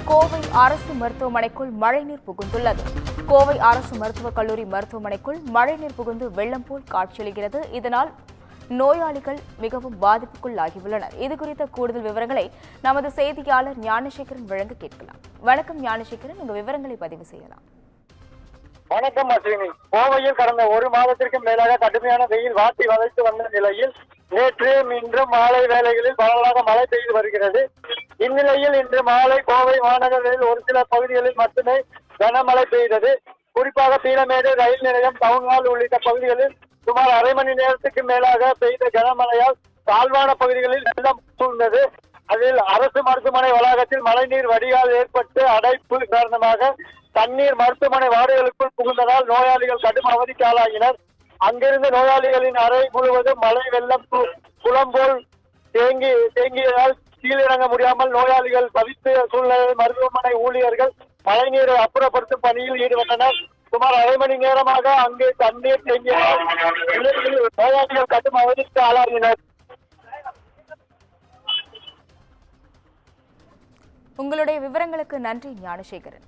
கோவை அரசு மருத்துவமனைக்குள் மழைநீர் புகுந்துள்ளது. கோவை அரசு மருத்துவக் கல்லூரி மருத்துவமனைக்குள் மழைநீர் புகுந்து வெள்ளம் போல் காட்சியளிக்கிறது. இதனால் நோயாளிகள் மிகவும் பாதிப்புக்குள்ளாகியுள்ளனர். இதுகுறித்த கூடுதல் விவரங்களை நமது செய்தியாளர் ஞானசேகரன் வழங்க கேட்கலாம். வணக்கம் ஞானசேகரன், உங்க விவரங்களை பதிவு செய்யலாம். வணக்கம் அஸ்வினி. கோவையில் கடந்த ஒரு மாதத்திற்கு மேலாக கடுமையான வெயில் வாட்டி வதைத்து வந்த நிலையில் நேற்று இன்றும் மாலை வேளைகளில் பரவலாக மழை பெய்து வருகிறது. இந்நிலையில் இன்று மாலை கோவை மாநகரில் ஒரு சில பகுதிகளில் மட்டுமே கனமழை பெய்தது. குறிப்பாக பீளமேடு ரயில் நிலையம், டவுன்ஹால் உள்ளிட்ட பகுதிகளில் சுமார் அரை மணி நேரத்துக்கு மேலாக பெய்த கனமழையால் தாழ்வான பகுதிகளில் வெள்ளம் சூழ்ந்தது. அதில் அரசு மருத்துவமனை வளாகத்தில் மழைநீர் வடிகால் ஏற்பட்டு அடைப்பு காரணமாக தண்ணீர் மருத்துவமனை வார்டுகளுக்குள் புகுந்ததால் நோயாளிகள் கடும் அவதிக்கு ஆளாகினர். அங்கிருந்து நோயாளிகளின் அறை முழுவதும் மழை வெள்ளம் குளம் போல் தேங்கியதால் கீழிறங்க முடியாமல் நோயாளிகள் தவித்த சூழ்நிலை மருத்துவமனை ஊழியர்கள் மழைநீரை அப்புறப்படுத்தும் பணியில் ஈடுபட்டனர். சுமார் அரை மணி நேரமாக அங்கு தண்ணீர் தேங்கியதால் நோயாளிகள் கடும் அவதிக்கு ஆளாகினர். உங்களுடைய விவரங்களுக்கு நன்றி ஞானசேகரன்.